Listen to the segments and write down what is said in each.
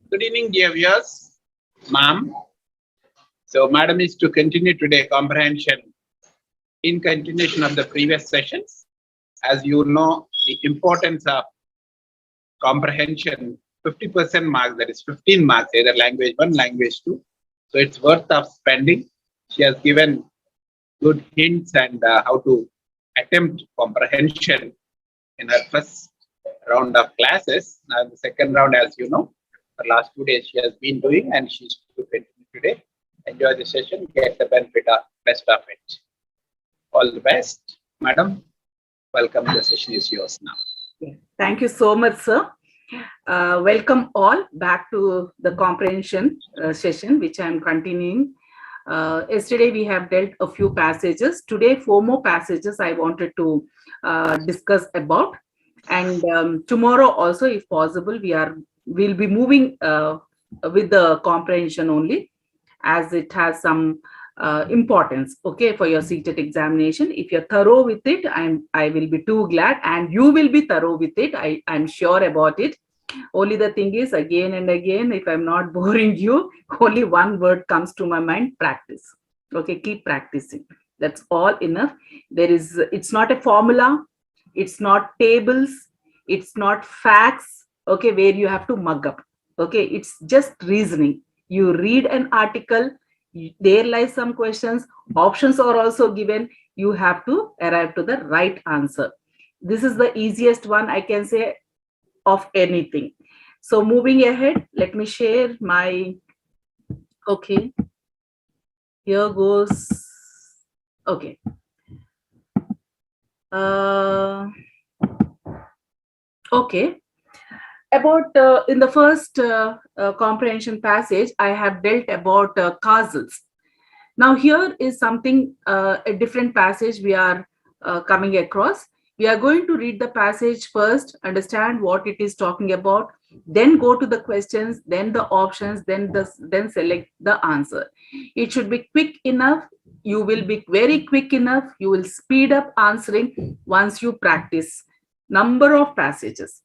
Good evening, dear viewers, ma'am. So, madam is to continue today comprehension in continuation of the previous sessions. As you know, the importance of comprehension, 50% marks, that is 15 marks, either language 1, language 2. So, it's worth of spending. She has given good hints and how to attempt comprehension in her first round of classes. Now, the second round, as you know, the last 2 days she has been doing, and she's to continue today. Enjoy the session, get the benefit of best of it. All the best, madam. Welcome. The session is yours now. Thank you so much, sir. Welcome all back to the comprehension session, which I am continuing. Yesterday we have dealt a few passages. Today 4 more passages I wanted to discuss about, and tomorrow also, if possible, we'll be moving with the comprehension only, as it has some importance, okay, for your CTET examination. If you're thorough with it, I will be too glad, and you will be thorough with it. I'm sure about it. Only the thing is, again and again, if I'm not boring you, only one word comes to my mind: practice. Okay, keep practicing. That's all enough. It's not a formula, it's not tables, it's not facts, okay, where you have to mug up. Okay, it's just reasoning. You read an article, there lies some questions, options are also given, you have to arrive to the right answer. This is the easiest one I can say of anything. So moving ahead, let me share my, okay, here goes. Okay. Okay. About in the first comprehension passage, I have dealt about causals. Now here is something, a different passage we are coming across. We are going to read the passage first, understand what it is talking about, then go to the questions, then the options, then select the answer. It should be quick enough. You will be very quick enough. You will speed up answering once you practice number of passages.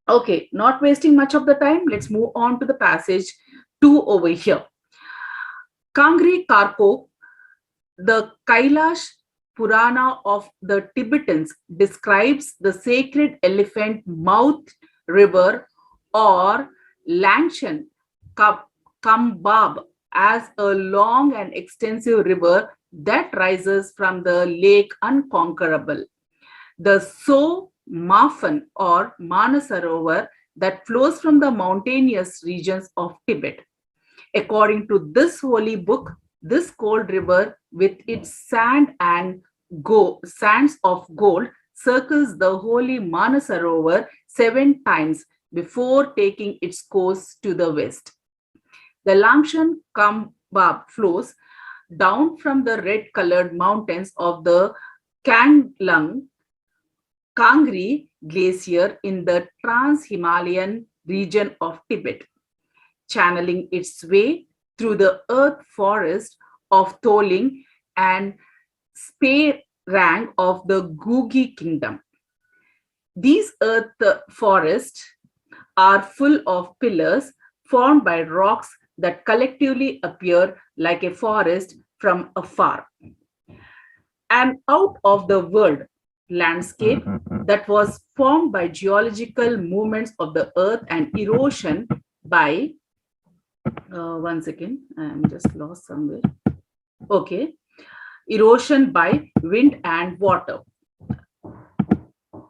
Okay, not wasting much of the time, let's move on to the passage 2 over here. Kangri Karko, the Kailash Purana of the Tibetans, describes the sacred elephant mouth river or Langshan Kambab as a long and extensive river that rises from the lake Unconquerable. The So Mafan or Manasarovar that flows from the mountainous regions of Tibet. According to this holy book, this cold river with its sands of gold circles the holy Manasarovar 7 times before taking its course to the west. The Langshan Kambab flows down from the red-colored mountains of the Kangri Glacier in the Trans-Himalayan region of Tibet, channeling its way through the earth forest of Toling and Sperang of the Gugi kingdom. These earth forests are full of pillars formed by rocks that collectively appear like a forest from afar. An out-of-the-world landscape that was formed by geological movements of the earth and erosion by, one second, I'm just lost somewhere. Okay, erosion by wind and water.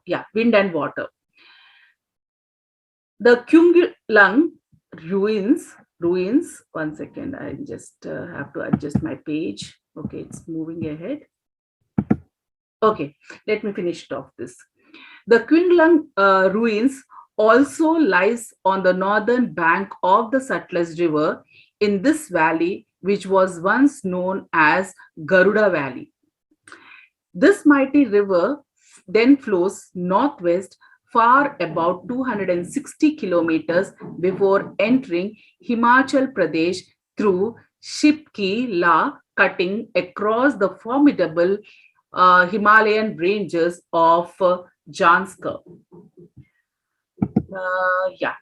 Yeah, wind and water. The Kyunglang ruins, one second, I just have to adjust my page. Okay, it's moving ahead. Okay, let me finish it off this. The Kyunglang ruins also lies on the northern bank of the Satluj River in this valley, which was once known as Garuda Valley. This mighty river then flows northwest far about 260 kilometers before entering Himachal Pradesh through Shipki La, cutting across the formidable Himalayan ranges of Janskar. Yeah.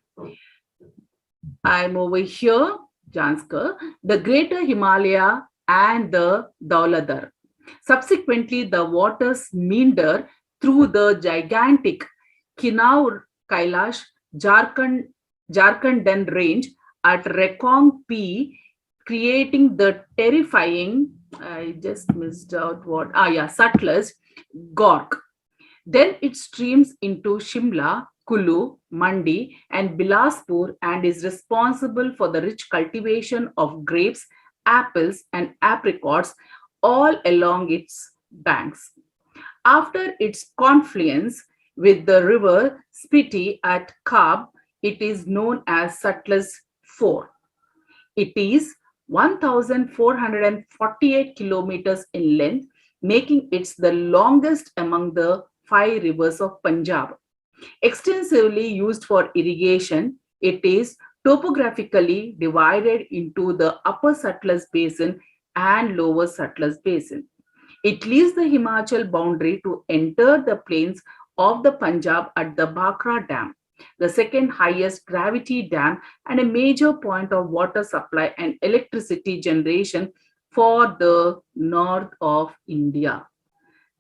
I'm over here, Janskar, the Greater Himalaya and the Dauladhar. Subsequently, the waters meander through the gigantic Kinnaur Kailash Jharkhandan range at Rekong P, creating the terrifying, I just missed out what, Sutlej Gork. Then it streams into Shimla, Kulu, Mandi, and Bilaspur and is responsible for the rich cultivation of grapes, apples, and apricots all along its banks. After its confluence with the river Spiti at Kab, it is known as Sutlej 4. It is 1,448 kilometers in length, making it the longest among the 5 rivers of Punjab. Extensively used for irrigation, it is topographically divided into the Upper Sutlej Basin and Lower Sutlej Basin. It leaves the Himachal boundary to enter the plains of the Punjab at the Bhakra Dam, the second highest gravity dam and a major point of water supply and electricity generation for the north of India.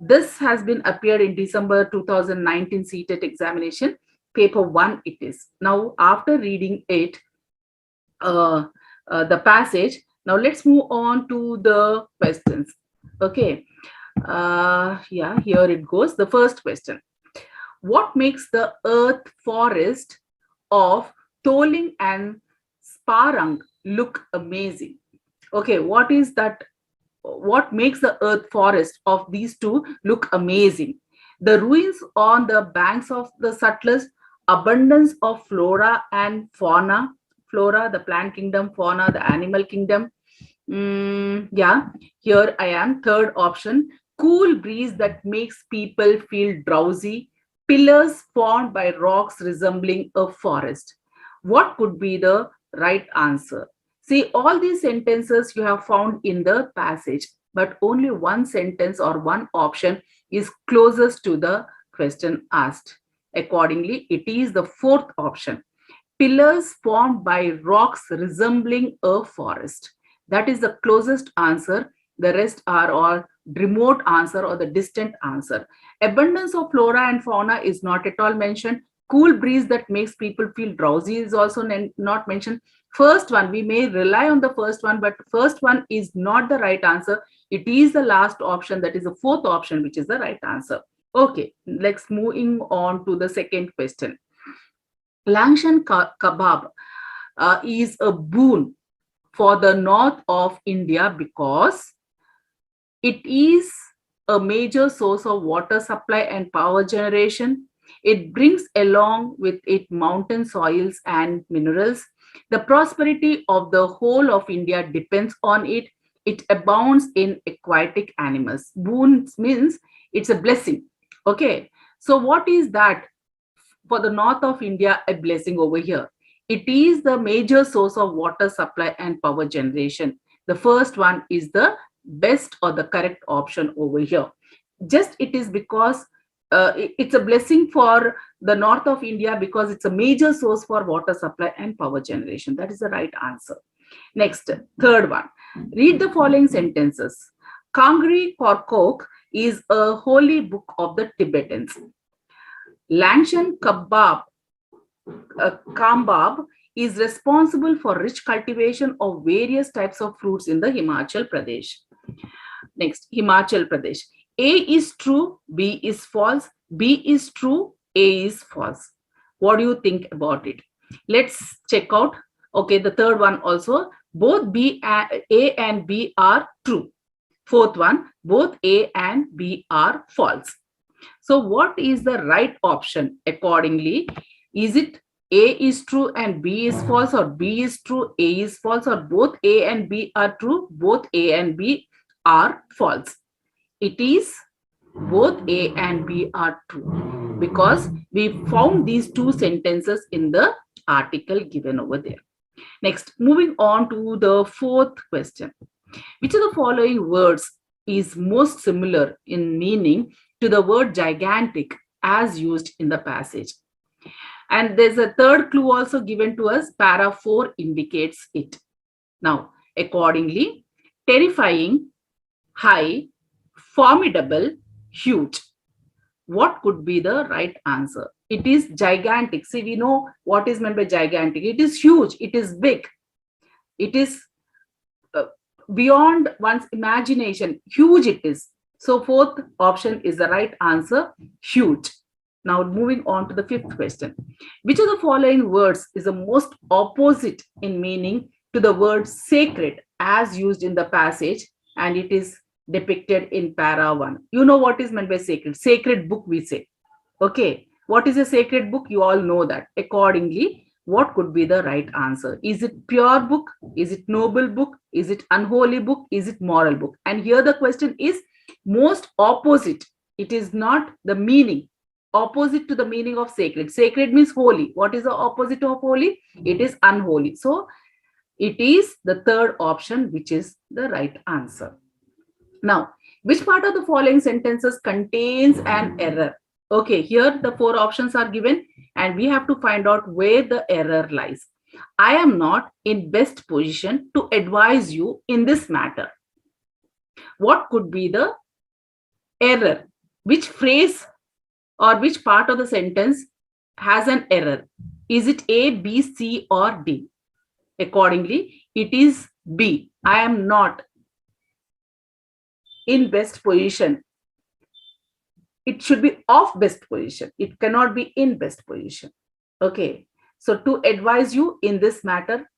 This has been appeared in December 2019 CTET examination, paper 1 it is. Now, after reading it, the passage, now let's move on to the questions. Okay, here it goes. The first question. What makes the earth forest of Toling and Sparang look amazing? Okay, what is that? What makes the earth forest of these two look amazing? The ruins on the banks of the Sutlej, abundance of flora and fauna, flora, the plant kingdom, fauna, the animal kingdom. Here I am, third option, cool breeze that makes people feel drowsy, pillars formed by rocks resembling a forest. What could be the right answer? See, all these sentences you have found in the passage, but only one sentence or one option is closest to the question asked. Accordingly, it is the fourth option. Pillars formed by rocks resembling a forest. That is the closest answer. The rest are all remote answer or the distant answer. Abundance of flora and fauna is not at all mentioned. Cool breeze that makes people feel drowsy is also not mentioned. First one, we may rely on the first one, but first one is not the right answer. It is the last option, that is the fourth option, which is the right answer. Okay, let's moving on to the second question. Langshan kebab is a boon for the north of India because it is a major source of water supply and power generation. It brings along with it mountain soils and minerals. The prosperity of the whole of India depends on it. It abounds in aquatic animals. Boon means it's a blessing. Okay. So what is that for the north of India, a blessing over here? It is the major source of water supply and power generation. The first one is the best or the correct option over here. Just it is because it's a blessing for the north of India because it's a major source for water supply and power generation. That is the right answer. Next, third one. Read the following sentences. Kangri Korkok is a holy book of the Tibetans. Langshan Kambab is responsible for rich cultivation of various types of fruits in the Himachal Pradesh. Next, Himachal Pradesh. A is true, B is false, B is true, A is false. What do you think about it? Let's check out. Okay, the third one also. Both A and B are true. Fourth one, both A and B are false. So what is the right option accordingly? Is it A is true and B is false, or B is true, A is false, or both A and B are true, both A and B are false? It is both A and B are true because we found these two sentences in the article given over there. Next, moving on to the fourth question. Which of the following words is most similar in meaning to the word gigantic as used in the passage? And there's a third clue also given to us. Para 4 indicates it. Now, accordingly, terrifying, high, formidable, huge. What could be the right answer? It is gigantic. See, we know what is meant by gigantic. It is huge. It is big. It is beyond one's imagination. Huge it is. So fourth option is the right answer, huge. Now moving on to the fifth question. Which of the following words is the most opposite in meaning to the word sacred as used in the passage, and it is depicted in para 1? You know what is meant by sacred. Sacred book, we say. Okay. What is a sacred book? You all know that. Accordingly, what could be the right answer? Is it pure book? Is it noble book? Is it unholy book? Is it moral book? And here the question is most opposite. It is not the meaning. Opposite to the meaning of sacred. Sacred means holy. What is the opposite of holy? It is unholy. So it is the third option, which is the right answer. Now, which part of the following sentences contains an error? Okay, here the four options are given and we have to find out where the error lies. I am not in best position to advise you in this matter. What could be the error? Which phrase or which part of the sentence has an error? Is it A, B, C, or D? Accordingly, it is B. I am not in best position. It should be of best position. It cannot be in best position. Okay. So to advise you in this matter,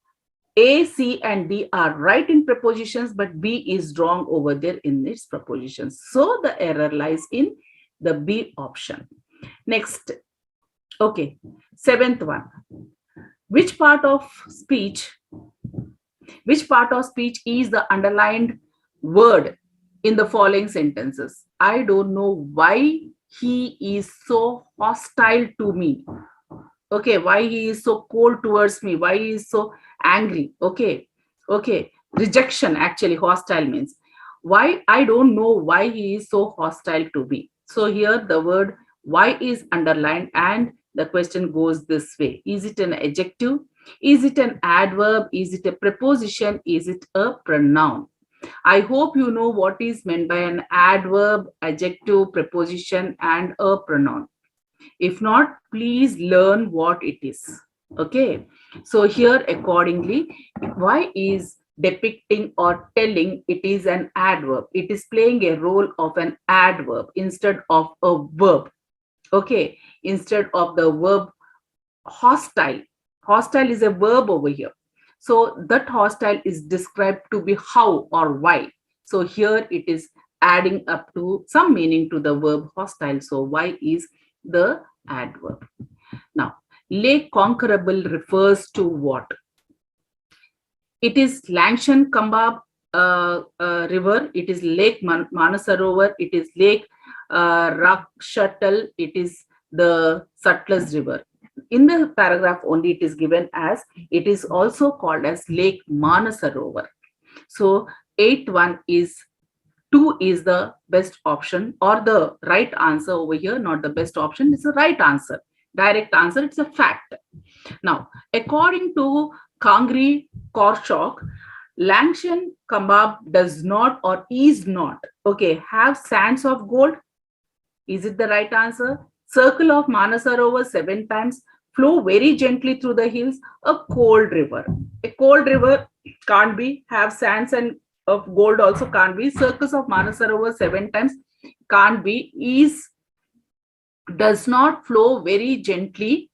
A, C, and D are right in prepositions, but B is wrong over there in its prepositions. So the error lies in the B option. Next. Okay. Seventh one. Which part of speech is the underlined word in the following sentences? I don't know why he is so hostile to me. Okay, why he is so cold towards me, why he is so angry. Okay, rejection, actually hostile means. Why? I don't know why he is so hostile to me. So here the word why is underlined and the question goes this way. Is it an adjective? Is it an adverb? Is it a preposition? Is it a pronoun? I hope you know what is meant by an adverb, adjective, preposition, and a pronoun. If not, please learn what it is. Okay. So here accordingly, why is depicting or telling, it is an adverb. It is playing a role of an adverb instead of a verb. Okay. Instead of the verb hostile. Hostile is a verb over here. So that hostile is described to be how or why. So here it is adding up to some meaning to the verb hostile. So why is the adverb. Now, Lake Conquerable refers to what? It is Langshan Kambab river. It is Lake Manasarovar. It is Lake Rakshatal. It is the Sutlej river. In the paragraph only it is given as it is also called as Lake Manasarovar. So 8-1 is 2 is the best option or the right answer over here, not the best option. It's the right answer. Direct answer, it's a fact. Now, according to Kangri Korshok, Langshan Kambab does not or is not, okay, have sands of gold. Is it the right answer? Circle of Manasarovar 7 times, flow very gently through the hills, a cold river. A cold river can't be, have sands and of gold also can't be. Circles of Manasarovar 7 times can't be, is, does not flow very gently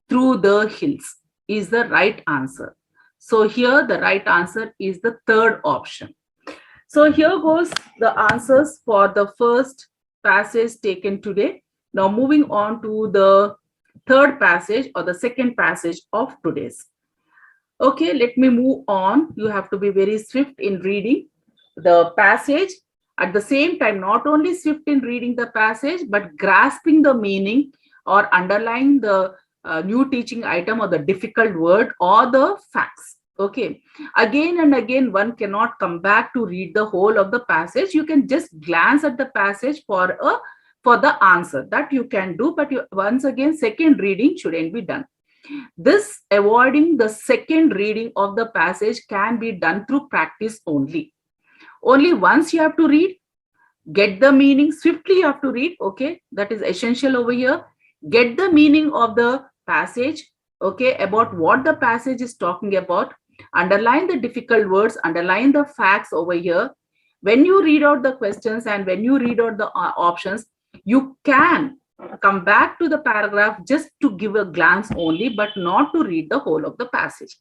through the hills is the right answer. So here the right answer is the third option. So here goes the answers for the first passage taken today. Now moving on to the third passage or the second passage of today's. Okay, let me move on. You have to be very swift in reading the passage. At the same time, not only swift in reading the passage, but grasping the meaning or underlying the new teaching item or the difficult word or the facts. Okay, again and again, one cannot come back to read the whole of the passage. You can just glance at the passage for a for the answer. That you can do, but once again, second reading shouldn't be done. This avoiding the second reading of the passage can be done through practice only. Only once you have to read, get the meaning, swiftly you have to read, okay, that is essential over here. Get the meaning of the passage, okay, about what the passage is talking about. Underline the difficult words, underline the facts over here. When you read out the questions and when you read out the options, you can come back to the paragraph just to give a glance only, but not to read the whole of the passage.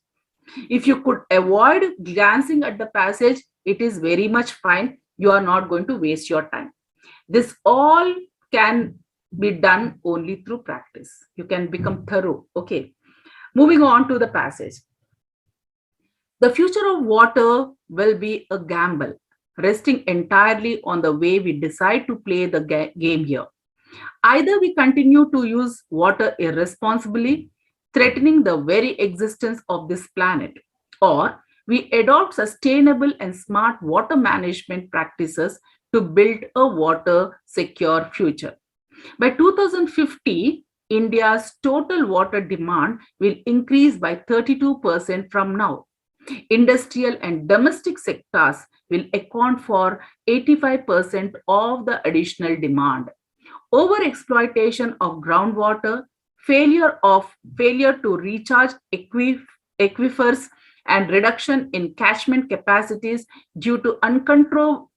If you could avoid glancing at the passage, it is very much fine. You are not going to waste your time. This all can be done only through practice. You can become thorough. Okay. Moving on to the passage. The future of water will be a gamble, resting entirely on the way we decide to play the game here. Either we continue to use water irresponsibly, threatening the very existence of this planet, or we adopt sustainable and smart water management practices to build a water secure future. By 2050, India's total water demand will increase by 32% from now. Industrial and domestic sectors will account for 85% of the additional demand. Overexploitation of groundwater, failure to recharge aquifers, and reduction in catchment capacities due to uncontrolled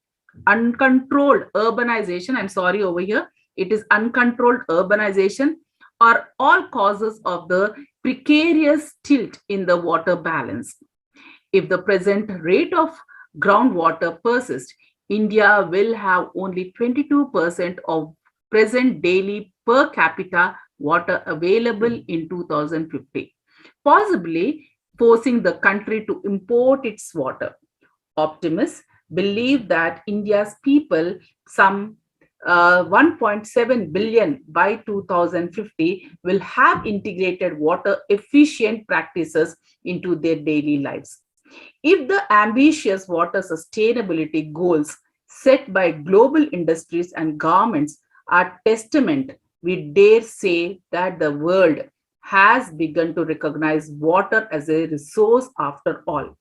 urbanization. I'm sorry, over here, it is uncontrolled urbanization, are all causes of the precarious tilt in the water balance. If the present rate of groundwater persists, India will have only 22% of present daily per capita water available in 2050, possibly forcing the country to import its water. Optimists believe that India's people, some 1.7 billion by 2050, will have integrated water efficient practices into their daily lives. If the ambitious water sustainability goals set by global industries and governments are testament, we dare say that the world has begun to recognize water as a resource after all.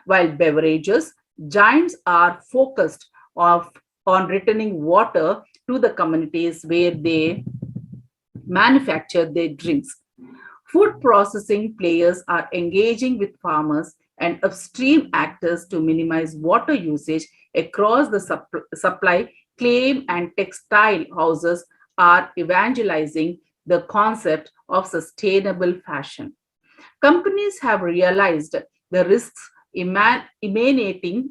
While beverages giants are focused on returning water to the communities where they manufacture their drinks, food processing players are engaging with farmers and upstream actors to minimize water usage across the supply claim, and textile houses are evangelizing the concept of sustainable fashion. Companies have realized the risks emanating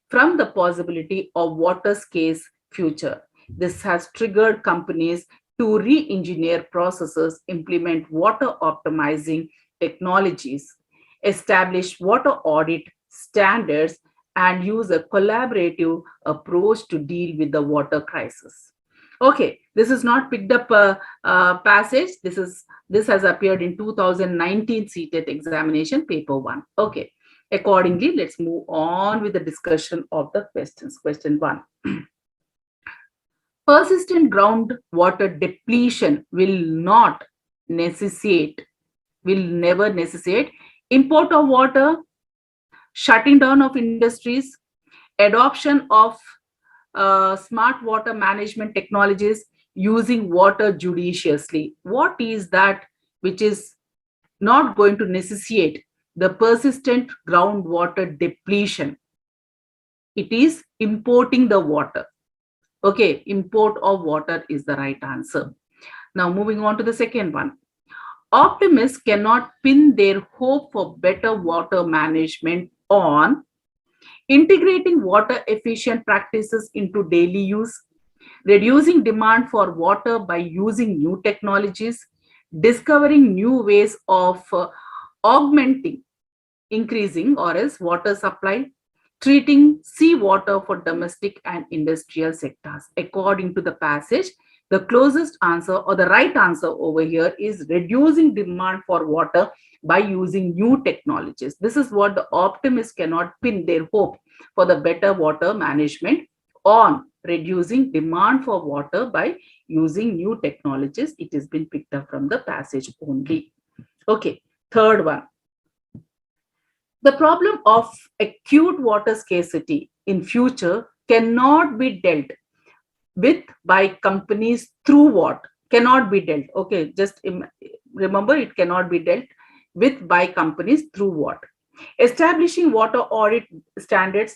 from the possibility of water scarce future. This has triggered companies to re-engineer processes, implement water optimizing technologies, establish water audit standards, and use a collaborative approach to deal with the water crisis. Okay, this is not picked up passage. This has appeared in 2019 CTET examination paper 1. Okay, accordingly, let's move on with the discussion of the questions. Question 1. Persistent groundwater depletion will never necessitate import of water, shutting down of industries, adoption of smart water management technologies, using water judiciously. What is that which is not going to necessitate the persistent groundwater depletion? It is importing the water. Okay, import of water is the right answer. Now moving on to the second one. Optimists cannot pin their hope for better water management on integrating water efficient practices into daily use, reducing demand for water by using new technologies, discovering new ways of increasing or else water supply, treating seawater for domestic and industrial sectors. According to the passage, the closest answer or the right answer over here is reducing demand for water by using new technologies. This is what the optimists cannot pin their hope for the better water management on, reducing demand for water by using new technologies. It has been picked up from the passage only. Okay, third one. The problem of acute water scarcity in future cannot be dealt with by companies through what? Cannot be dealt. Okay, just remember, it cannot be dealt with by companies through what? Establishing water audit standards,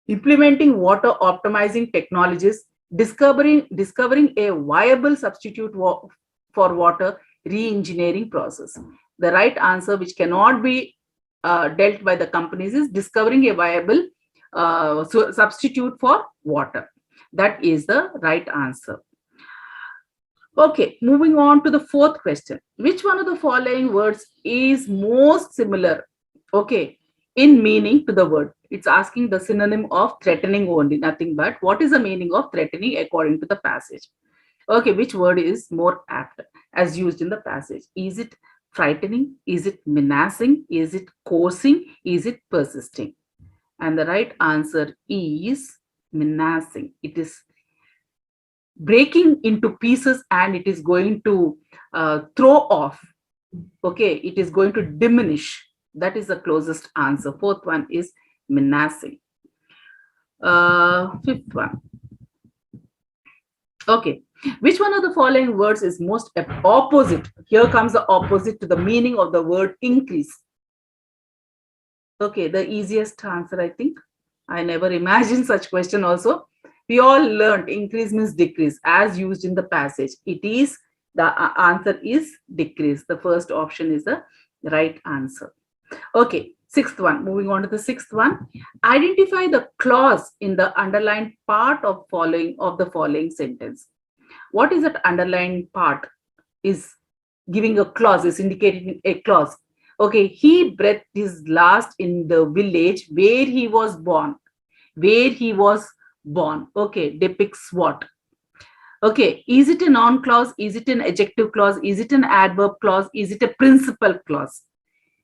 implementing water optimizing technologies, discovering a viable substitute for water, re-engineering process. The right answer, which cannot be dealt by the companies, is discovering a viable substitute for water. That is the right answer. Okay, moving on to the fourth question. Which one of the following words is most similar, okay, in meaning to the word? It's asking the synonym of threatening only, nothing but. What is the meaning of threatening according to the passage? Okay, which word is more apt as used in the passage? Is it frightening? Is it menacing? Is it coercing? Is it persisting? And the right answer is menacing. It is breaking into pieces and it is going to throw off. Okay, it is going to diminish. That is the closest answer. Fourth one is menacing. Fifth one. Okay, which one of the following words is most opposite? Here comes the opposite to the meaning of the word increase. Okay, the easiest answer, I think. I never imagined such question also. We all learned increase means decrease as used in the passage. It is, the answer is decrease. The first option is the right answer. Okay, sixth one. Moving on to the sixth one. Identify the clause in the underlined part of the following sentence. What is that underlined part? Is giving a clause, is indicating a clause. Okay, he breathed his last in the village where he was born. Where he was born. Okay, depicts what? Okay, is it a noun clause? Is it an adjective clause? Is it an adverb clause? Is it a principal clause?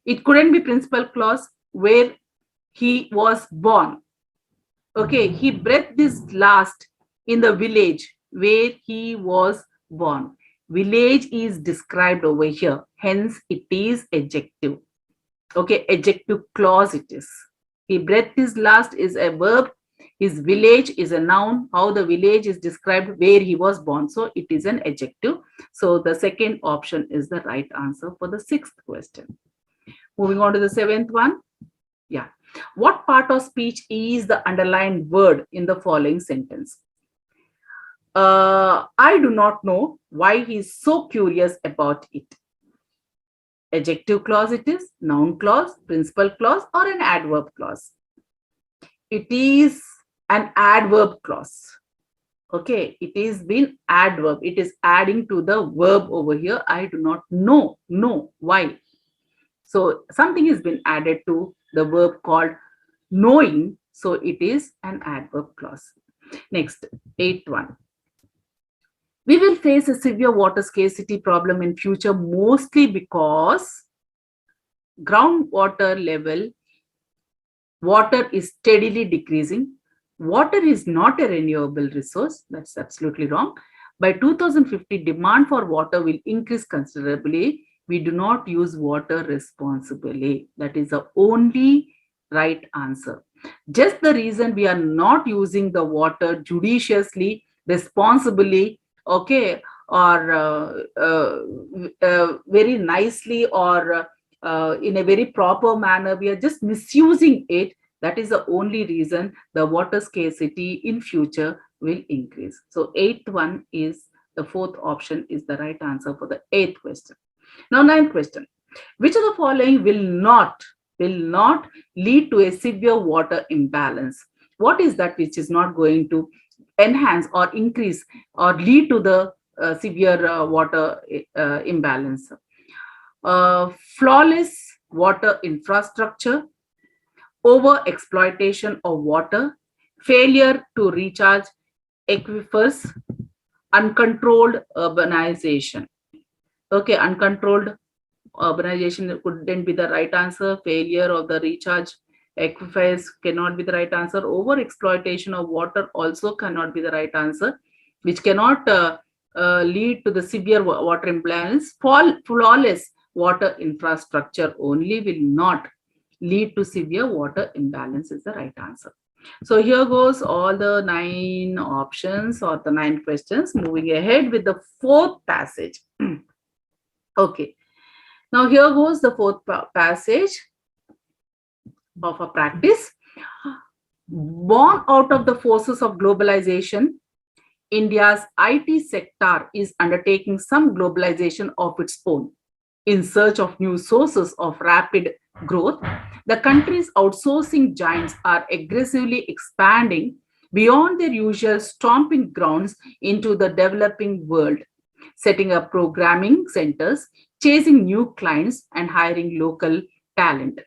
It couldn't be principal clause. Where he was born. Okay, he breathed his last in the village where he was born. Village is described over here. Hence, it is adjective. Okay, adjective clause it is. He breathed his last is a verb. His village is a noun. How the village is described where he was born. So it is an adjective. So the second option is the right answer for the sixth question. Moving on to the seventh one. Yeah. What part of speech is the underlined word in the following sentence? I do not know why he is so curious about it. Adjective clause it is, noun clause, principal clause, or an adverb clause? It is an adverb clause. Okay, it is been adverb. It is adding to the verb over here. I do not know. No, why? So something has been added to the verb called knowing. So it is an adverb clause. Next, eighth one. We will face a severe water scarcity problem in future, mostly because groundwater level, water is steadily decreasing. Water is not a renewable resource. That's absolutely wrong. By 2050, demand for water will increase considerably. We do not use water responsibly. That is the only right answer. Just the reason we are not using the water judiciously, responsibly, okay, or very nicely, or in a very proper manner, we are just misusing it. That is the only reason the water scarcity in future will increase. So eighth one is, the fourth option is the right answer for the eighth question. Now ninth question. Which of the following will not lead to a severe water imbalance? What is that which is not going to enhance or increase or lead to the severe water imbalance? Flawless water infrastructure, over exploitation of water, failure to recharge aquifers, uncontrolled urbanization. Okay, uncontrolled urbanization couldn't be the right answer. Failure of the recharge Aquifers cannot be the right answer. Over exploitation of water also cannot be the right answer, which cannot lead to the severe water imbalance. Flawless water infrastructure only will not lead to severe water imbalance is the right answer. So here goes all the 9 options or the 9 questions. Moving ahead with the 4th passage. Okay. Now here goes the 4th passage of a practice. Born out of the forces of globalization, India's IT sector is undertaking some globalization of its own. In search of new sources of rapid growth, the country's outsourcing giants are aggressively expanding beyond their usual stomping grounds into the developing world, setting up programming centers, chasing new clients, and hiring local talent.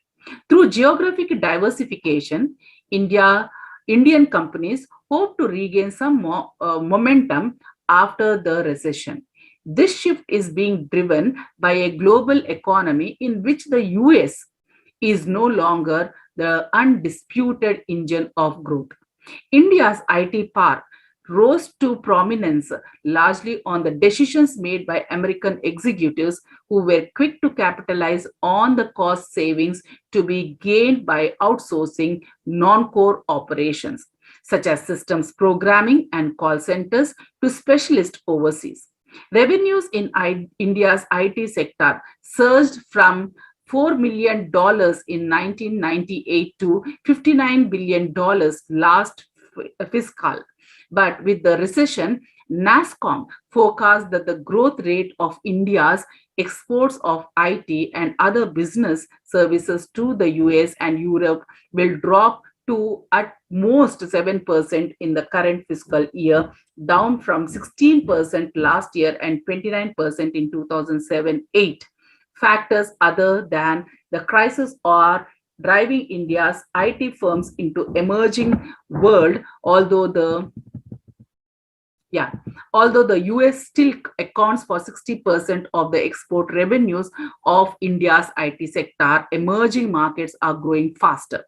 Through geographic diversification, Indian companies hope to regain some momentum after the recession. This shift is being driven by a global economy in which the US is no longer the undisputed engine of growth. India's IT park rose to prominence largely on the decisions made by American executives who were quick to capitalize on the cost savings to be gained by outsourcing non-core operations, such as systems programming and call centers, to specialists overseas. Revenues in India's IT sector surged from $4 million in 1998 to $59 billion last fiscal. But with the recession, NASSCOM forecast that the growth rate of India's exports of IT and other business services to the US and Europe will drop to at most 7% in the current fiscal year, down from 16% last year and 29% in 2007-8. Factors other than the crisis are driving India's IT firms into emerging world, although the US still accounts for 60% of the export revenues of India's IT sector, emerging markets are growing faster.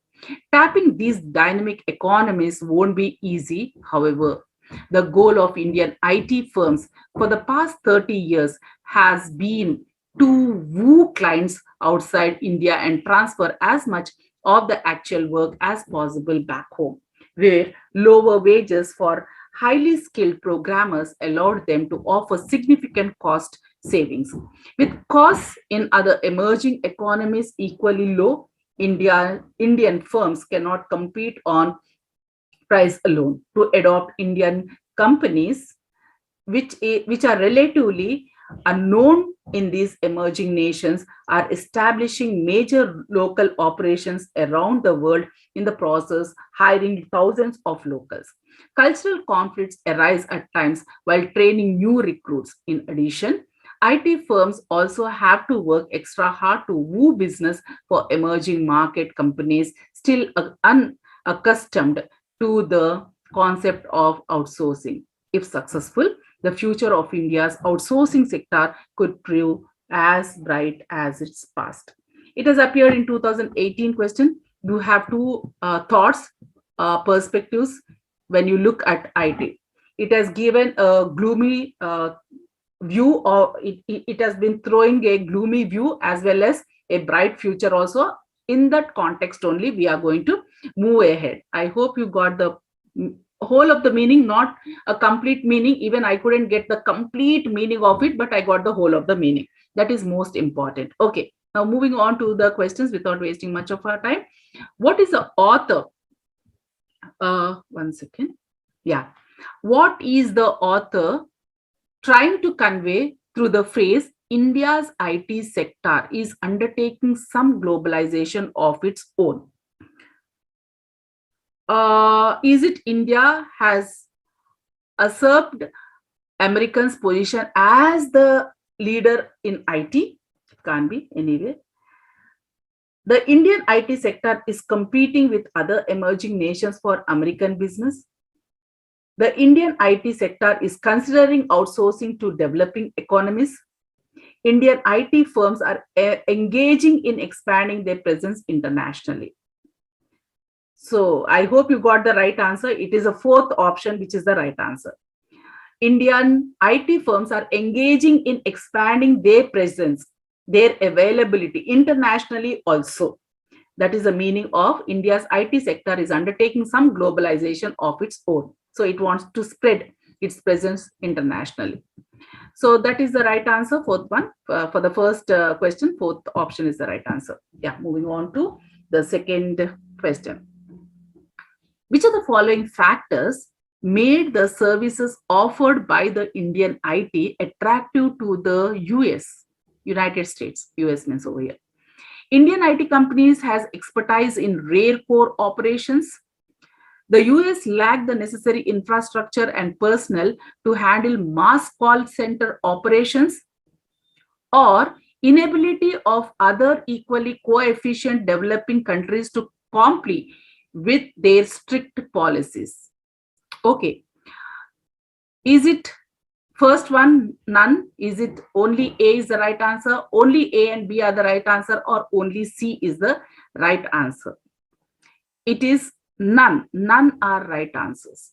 Tapping these dynamic economies won't be easy, however. The goal of Indian IT firms for the past 30 years has been to woo clients outside India and transfer as much of the actual work as possible back home, where lower wages for highly skilled programmers allowed them to offer significant cost savings. With costs in other emerging economies equally low, Indian firms cannot compete on price alone. To adopt Indian companies, which are relatively unknown in these emerging nations, are establishing major local operations around the world, in the process hiring thousands of locals. Cultural conflicts arise at times while training new recruits. In addition, IT firms also have to work extra hard to woo business for emerging market companies still unaccustomed to the concept of outsourcing. If successful, the future of India's outsourcing sector could prove as bright as its past. It has appeared in 2018 question. You have two thoughts, perspectives when you look at IT. It has given a gloomy view, or it has been throwing a gloomy view as well as a bright future also. In that context only, we are going to move ahead. I hope you got the whole of the meaning, not a complete meaning. Even I couldn't get the complete meaning of it, but I got the whole of the meaning. That is most important. Okay, now moving on to the questions without wasting much of our time. What is the author? One second. Yeah. What is the author trying to convey through the phrase India's IT sector is undertaking some globalization of its own? Is it India has usurped Americans' position as the leader in IT? It can't be anyway. The Indian IT sector is competing with other emerging nations for American business. The Indian IT sector is considering outsourcing to developing economies. Indian IT firms are engaging in expanding their presence internationally. So I hope you got the right answer. It is a fourth option, which is the right answer. Indian IT firms are engaging in expanding their presence, their availability internationally also. That is the meaning of India's IT sector is undertaking some globalization of its own. So it wants to spread its presence internationally. So that is the right answer, fourth one. For the first question, fourth option is the right answer. Yeah, moving on to the second question. Which of the following factors made the services offered by the Indian IT attractive to the US, United States? US means over here. Indian IT companies has expertise in rare core operations. The US lacked the necessary infrastructure and personnel to handle mass call center operations, or inability of other equally coefficient developing countries to comply with their strict policies. Okay. Is it first one, none? Is it only A is the right answer? Only A and B are the right answer, or only C is the right answer? It is none. None are right answers.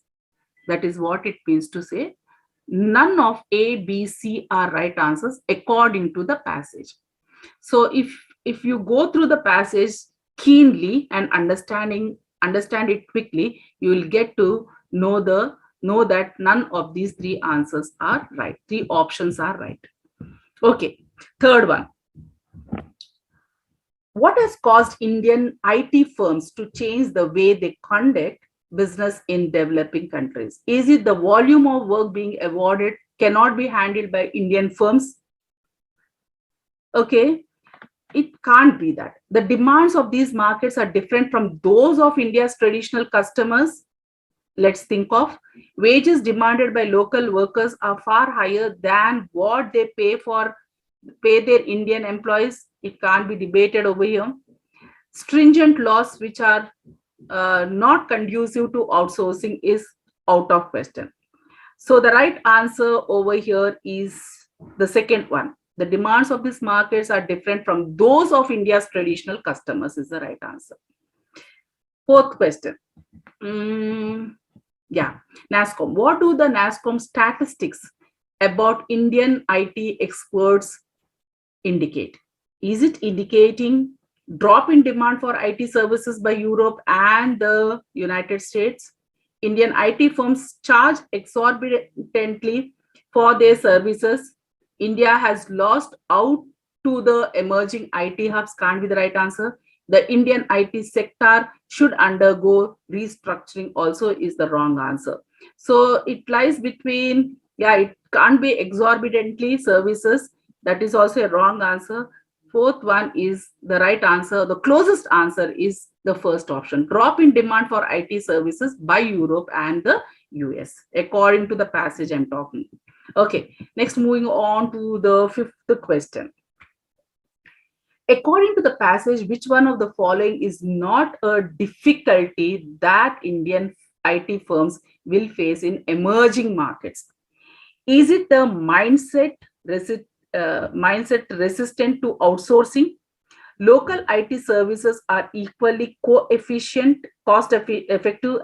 That is what it means to say. None of A, B, C are right answers according to the passage. So if you go through the passage keenly and understand it quickly, you will get to know that none of these three answers are right. Three options are right. Okay, third one. What has caused Indian IT firms to change the way they conduct business in developing countries? Is it the volume of work being awarded cannot be handled by Indian firms? Okay, it can't be that. The demands of these markets are different from those of India's traditional customers. Let's think of wages demanded by local workers are far higher than what they pay their Indian employees. It can't be debated over here. Stringent laws which are not conducive to outsourcing is out of question. So the right answer over here is the second one. The demands of these markets are different from those of India's traditional customers is the right answer. Fourth question. Yeah, NASSCOM. What do the NASSCOM statistics about Indian IT experts indicate? Is it indicating drop in demand for IT services by Europe and the United States? Indian IT firms charge exorbitantly for their services. India has lost out to the emerging IT hubs. Can't be the right answer. The Indian IT sector should undergo restructuring also is the wrong answer. So it lies between, yeah, it can't be exorbitantly services. That is also a wrong answer. Fourth one is the right answer. The closest answer is the first option. Drop in demand for IT services by Europe and the US, according to the passage I'm talking. Okay, next moving on to the fifth question. According to the passage, which one of the following is not a difficulty that Indian IT firms will face in emerging markets? Is it the mindset resistant to outsourcing? Local IT services are equally cost effective.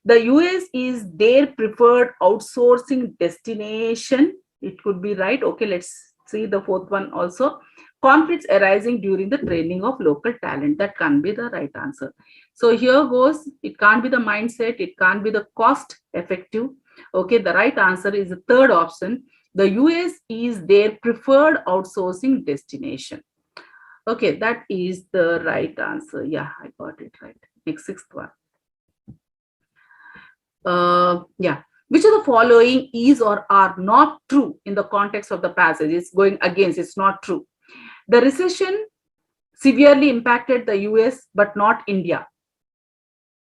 The US is their preferred outsourcing destination. It could be right. Okay, let's see the fourth one also. Conflicts arising during the training of local talent. That can't be the right answer. So here goes, it can't be the mindset, it can't be the cost effective. Okay, the right answer is the third option. The US is their preferred outsourcing destination. Okay, that is the right answer. Yeah, I got it right. Next, sixth one. Yeah. Which of the following is or are not true in the context of the passage? It's going against, it's not true. The recession severely impacted the US, but not India.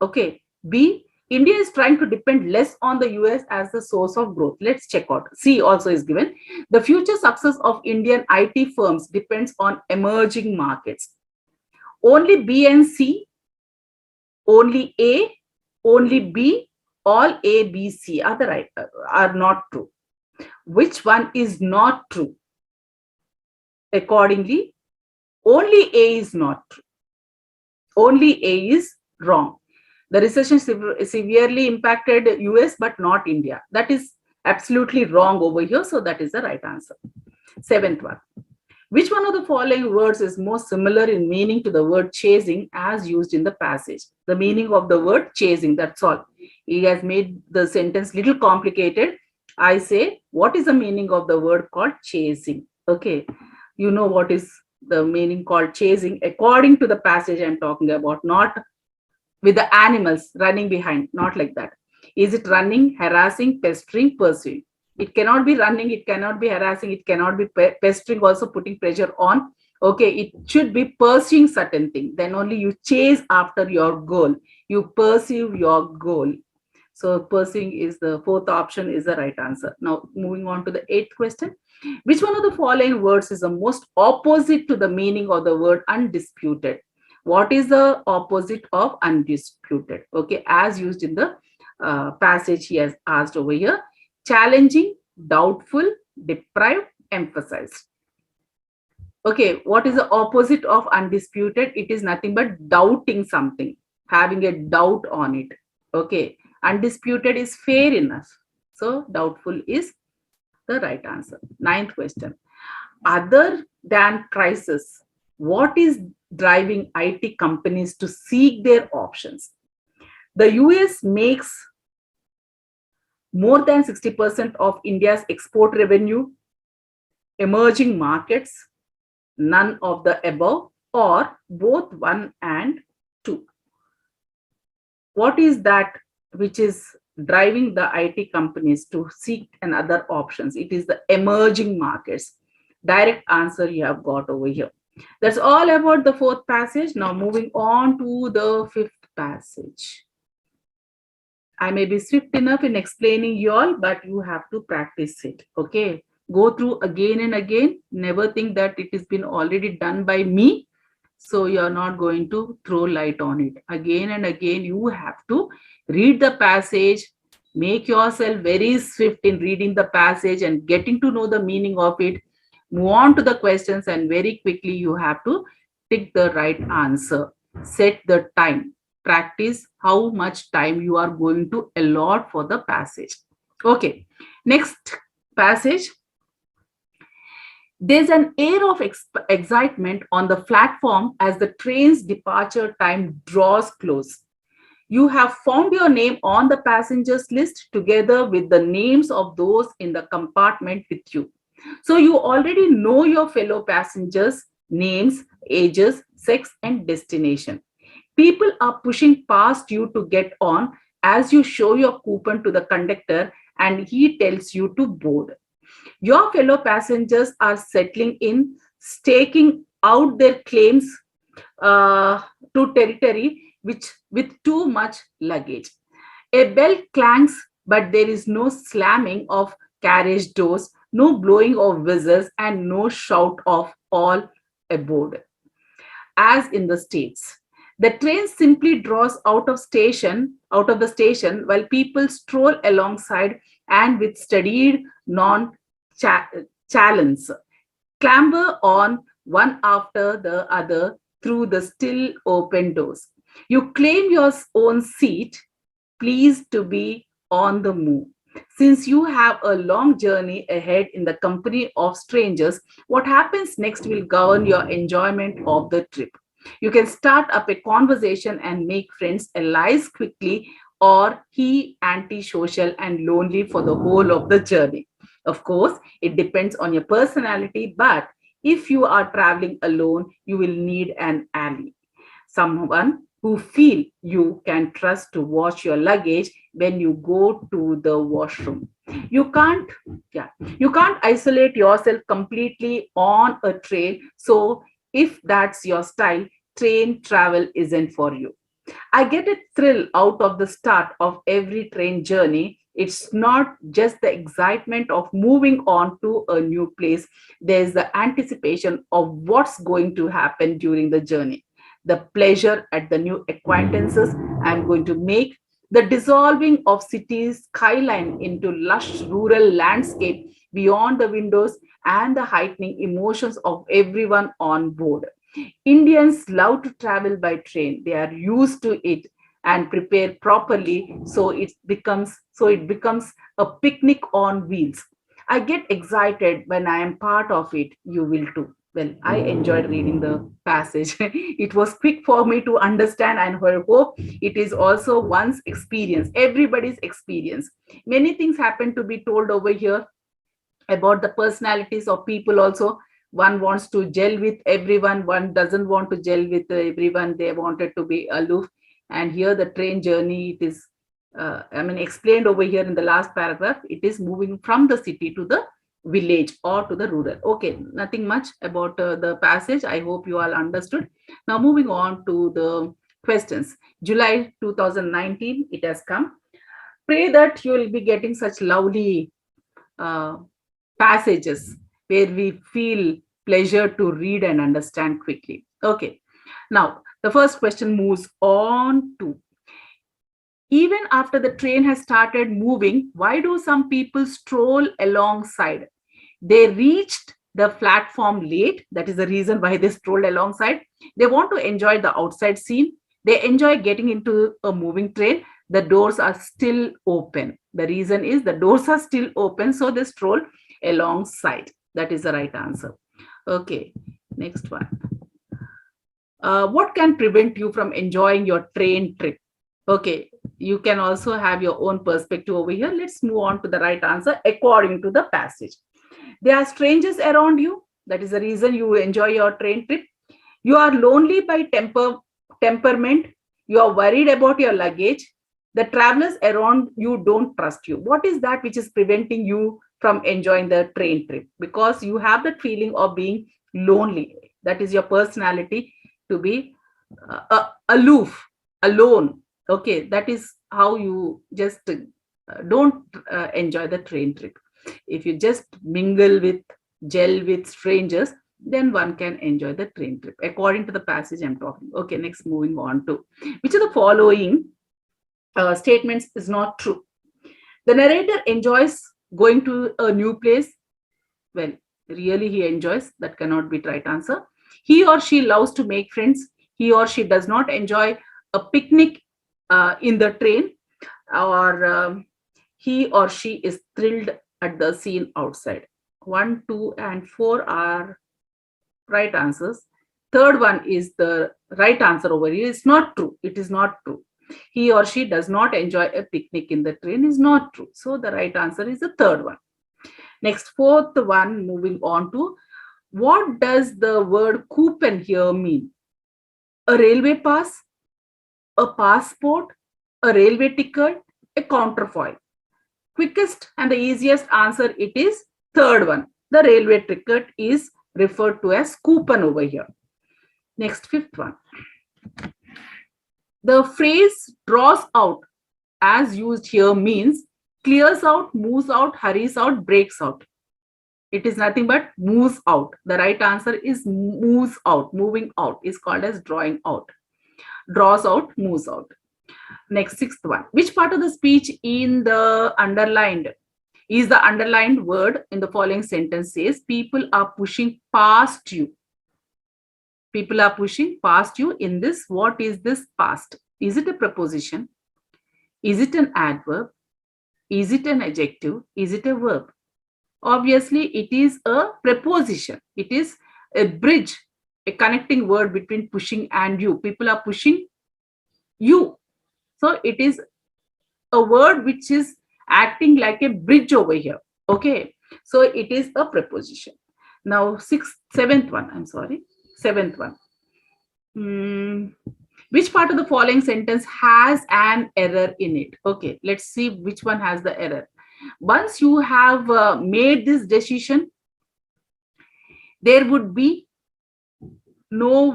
Okay. B, India is trying to depend less on the US as the source of growth. Let's check out. C also is given. The future success of Indian IT firms depends on emerging markets. Only B and C, only A, only B, all A, B, C are not true. Which one is not true? Accordingly, only A is not true. Only A is wrong. The recession severely impacted US, but not India. That is absolutely wrong over here. So that is the right answer. Seventh one. Which one of the following words is most similar in meaning to the word chasing as used in the passage? The meaning of the word chasing, that's all. He has made the sentence little complicated. I say, what is the meaning of the word called chasing? Okay, you know what is the meaning called chasing according to the passage I'm talking about, not with the animals running behind, not like that. Is it running, harassing, pestering, pursuing? It cannot be running, it cannot be harassing, it cannot be pestering, also putting pressure on. Okay, it should be pursuing certain thing. Then only you chase after your goal. You pursue your goal. So pursuing is the fourth option, is the right answer. Now moving on to the eighth question. Which one of the following words is the most opposite to the meaning of the word undisputed? What is the opposite of undisputed? Okay, as used in the passage he has asked over here. Challenging, doubtful, deprived, emphasized. Okay, what is the opposite of undisputed? It is nothing but doubting something, having a doubt on it. Okay, undisputed is fair enough. So doubtful is the right answer. Ninth question. Other than crisis, what is driving IT companies to seek their options? The US makes more than 60% of India's export revenue, emerging markets, none of the above, or both 1 and 2. What is that which is driving the IT companies to seek another options? It is the emerging markets. Direct answer you have got over here. That's all about the fourth passage. Now moving on to the fifth passage. I may be swift enough in explaining you all, but you have to practice it. Okay, go through again and again. Never think that it has been already done by me, so you're not going to throw light on it. Again and again, you have to read the passage, make yourself very swift in reading the passage and getting to know the meaning of it. Move on to the questions, and very quickly you have to pick the right answer. Set the time. Practice how much time you are going to allot for the passage. Okay, next passage. There's an air of excitement on the platform as the train's departure time draws close. You have found your name on the passengers list together with the names of those in the compartment with you. So you already know your fellow passengers' names, ages, sex, and destination. People are pushing past you to get on as you show your coupon to the conductor and he tells you to board. Your fellow passengers are settling in, staking out their claims to territory with too much luggage. A bell clanks, but there is no slamming of carriage doors, no blowing of whistles, and no shout of all aboard. As in the States, the train simply draws out of the station while people stroll alongside and with studied nonchalance clamber on one after the other through the still open doors. You claim your own seat, pleased to be on the move. Since you have a long journey ahead in the company of strangers, what happens next will govern your enjoyment of the trip. You can start up a conversation and make friends allies quickly, or he antisocial and lonely for the whole of the journey. Of course, it depends on your personality, but if you are traveling alone, you will need an ally, someone who feel you can trust to watch your luggage when you go to the washroom. You can't isolate yourself completely on a train. So if that's your style, train travel isn't for you. I get a thrill out of the start of every train journey. It's not just the excitement of moving on to a new place. There's the anticipation of what's going to happen during the journey, the pleasure at the new acquaintances I'm going to make, the dissolving of cities skyline into lush rural landscape beyond the windows, and the heightening emotions of everyone on board. Indians love to travel by train. They are used to it and prepare properly, so it becomes a picnic on wheels. I get excited when I am part of it. You will too. Well, I enjoyed reading the passage. It was quick for me to understand, and I hope it is also one's experience, everybody's experience. Many things happen to be told over here about the personalities of people also. One wants to gel with everyone, one doesn't want to gel with everyone, they wanted to be aloof. And here the train journey, it is explained over here in the last paragraph. It is moving from the city to the village or to the rural. Okay, nothing much about the passage. I hope you all understood. Now moving on to the questions. July 2019 it has come. Pray that you will be getting such lovely passages where we feel pleasure to read and understand quickly. Okay, now the first question moves on to, even after the train has started moving, why do some people stroll alongside? They reached the platform late. That is the reason why they strolled alongside. They want to enjoy the outside scene. They enjoy getting into a moving train. The doors are still open. The reason is the doors are still open, so they stroll alongside. That is the right answer. Okay, next one. What can prevent you from enjoying your train trip? Okay, you can also have your own perspective over here. Let's move on to the right answer according to the passage. There are strangers around you. That is the reason you enjoy your train trip. You are lonely by temperament. You are worried about your luggage. The travelers around you don't trust you. What is that which is preventing you from enjoying the train trip? Because you have that feeling of being lonely. That is your personality, to be aloof, alone. Okay, that is how you just don't enjoy the train trip. If you just mingle with, gel with strangers, then one can enjoy the train trip according to the passage I'm talking. Okay, next, moving on to, which of the following statements is not true? The narrator enjoys going to a new place. Well, really he enjoys. That cannot be the right answer. He or she loves to make friends. He or she does not enjoy a picnic in the train. Or he or she is thrilled at the scene outside. 1, 2, and 4 are right answers. Third one is the right answer over here. It's not true. It is not true. He or she does not enjoy a picnic in the train is not true. So the right answer is the third one. Next, fourth one, moving on to, what does the word coupon here mean? A railway pass, a passport, a railway ticket, a counterfoil? Quickest and the easiest answer, it is third one. The railway ticket is referred to as coupon over here. Next, fifth one. The phrase draws out as used here means clears out, moves out, hurries out, breaks out. It is nothing but moves out. The right answer is moves out. Moving out is called as drawing out. Draws out, moves out. Next, sixth one. Which part of the speech in the underlined is the underlined word in the following sentence says people are pushing past you? People are pushing past you. In this, what is this past? Is it a preposition? Is it an adverb? Is it an adjective? Is it a verb? Obviously, it is a preposition. It is a bridge, a connecting word between pushing and you. People are pushing you. So it is a word which is acting like a bridge over here. Okay. So it is a preposition. Now, seventh one. Which part of the following sentence has an error in it? Okay, let's see which one has the error. Once you have made this decision, there would be no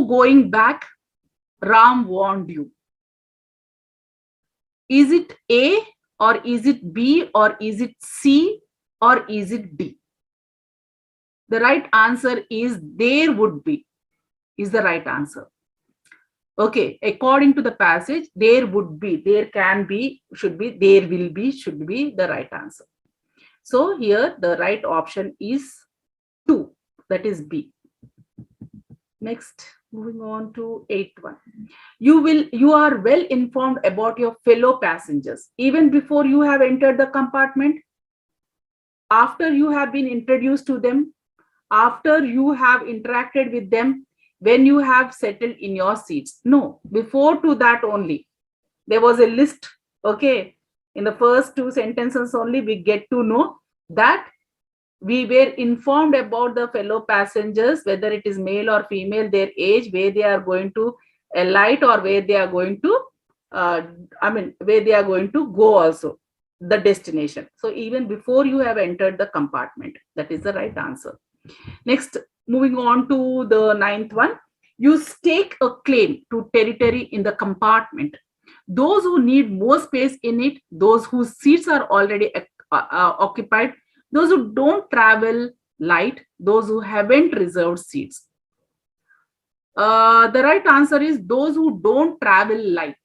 going back. Ram warned you. Is it A, or is it B, or is it C, or is it D? The right answer is there would be, is the right answer. Okay, according to the passage, there would be, there can be, should be, there will be, should be the right answer. So here the right option is 2. That is B. Next, moving on to 8.1. You are well informed about your fellow passengers even before you have entered the compartment, after you have been introduced to them, after you have interacted with them, when you have settled in your seats. No, before to that only. There was a list, okay? In the first 2 sentences only, we get to know that we were informed about the fellow passengers, whether it is male or female, their age, where they are going to alight, or where they are going to, where they are going to go also, the destination. So even before you have entered the compartment, that is the right answer. Next, moving on to the 9th one. You stake a claim to territory in the compartment. Those who need more space in it, those whose seats are already occupied, those who don't travel light, those who haven't reserved seats. The right answer is those who don't travel light.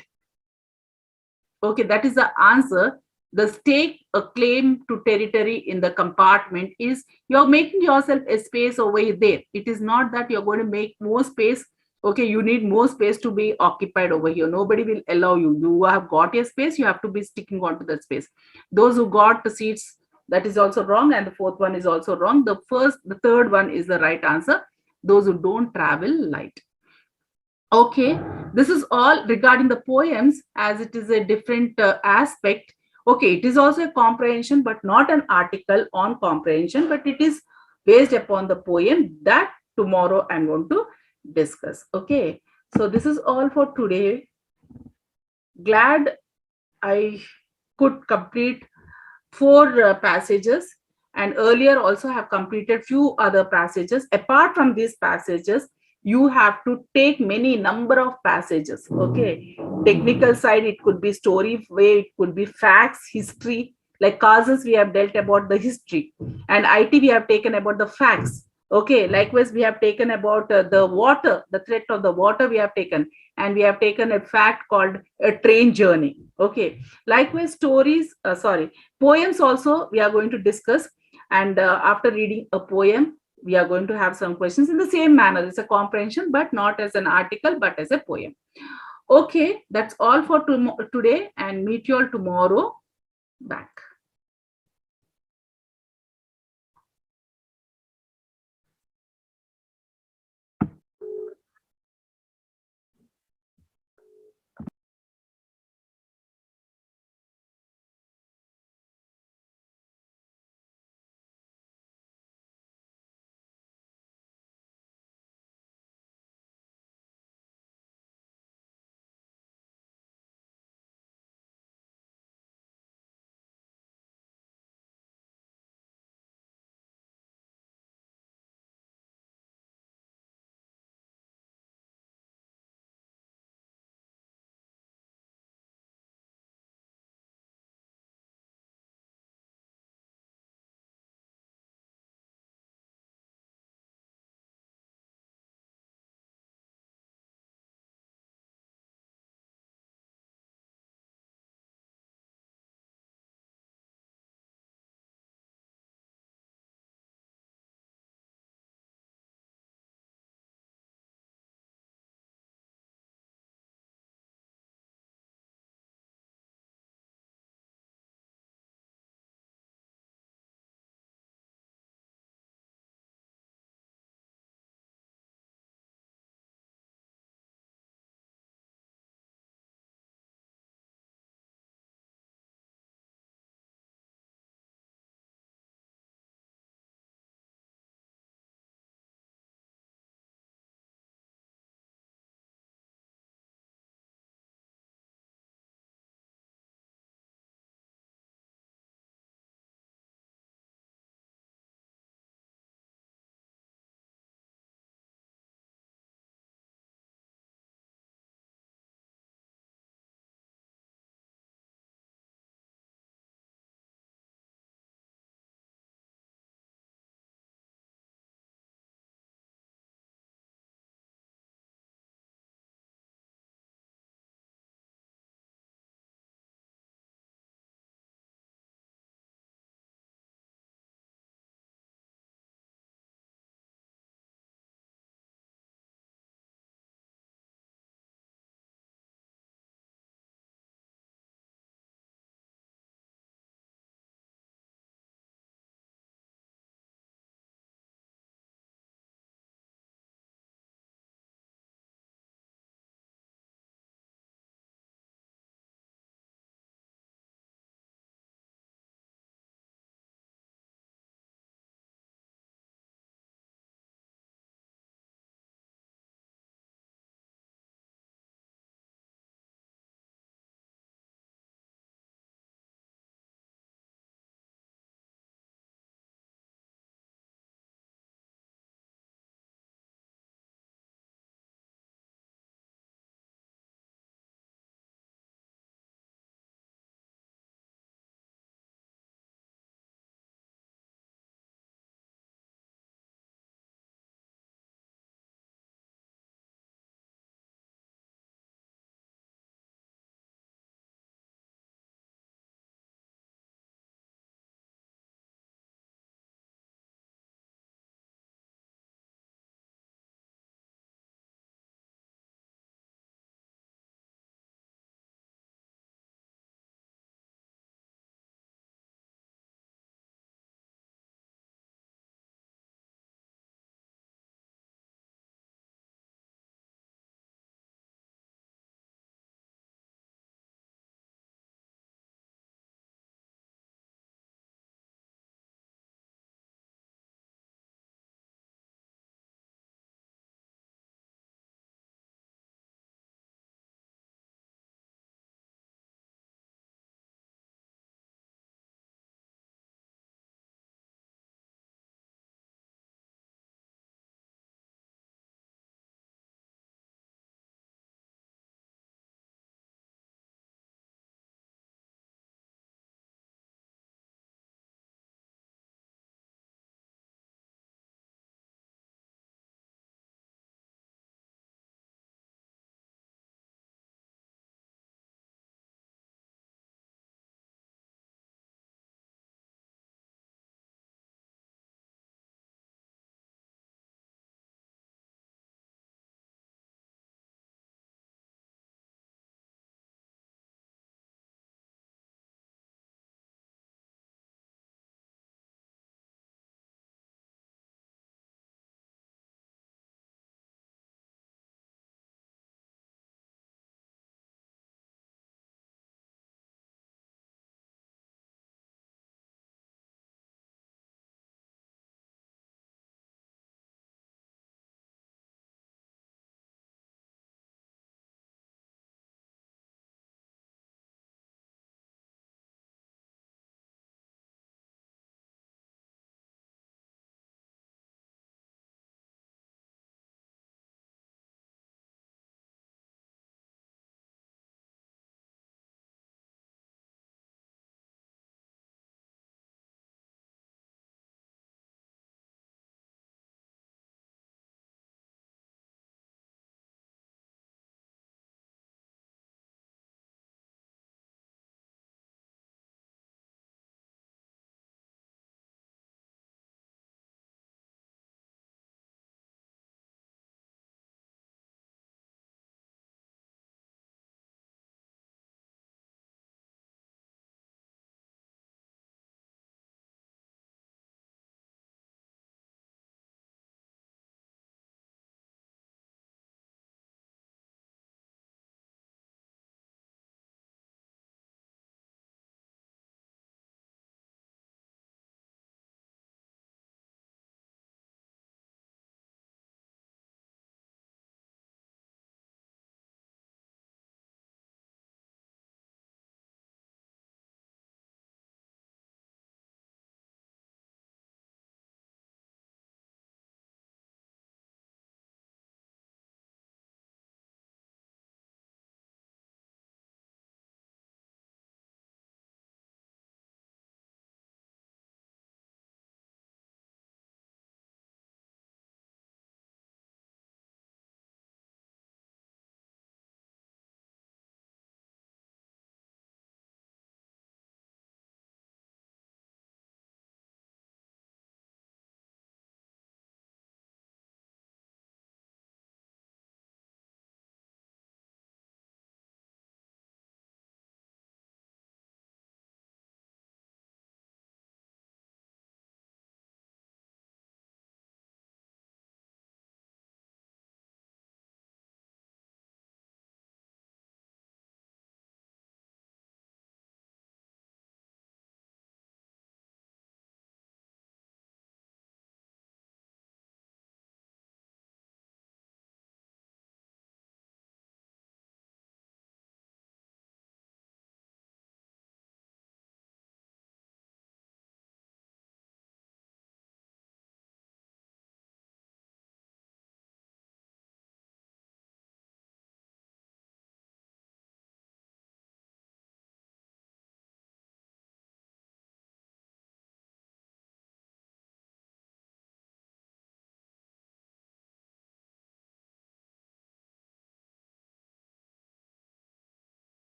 Okay, that is the answer. The stake a claim to territory in the compartment is you're making yourself a space over there. It is not that you're going to make more space. Okay, you need more space to be occupied over here. Nobody will allow you. You have got your space, you have to be sticking onto that space. Those who got the seats, that is also wrong, and the 4th one is also wrong. The 3rd one is the right answer. Those who don't travel light. Okay, this is all regarding the poems, as it is a different aspect. Okay, it is also a comprehension, but not an article on comprehension, but it is based upon the poem that tomorrow I'm going to discuss. Okay, so this is all for today. Glad I could complete 4 passages, and earlier also have completed few other passages. Apart from these passages, you have to take many number of passages. Okay, technical side, it could be story way, it could be facts, history. Like causes, we have dealt about the history, and IT we have taken about the facts. Okay, likewise we have taken about the water, the threat of the water we have taken, and we have taken a fact called a train journey. Okay, likewise poems also we are going to discuss, and after reading a poem, we are going to have some questions in the same manner. It's a comprehension, but not as an article, but as a poem. Okay, that's all for today, and meet you all tomorrow back.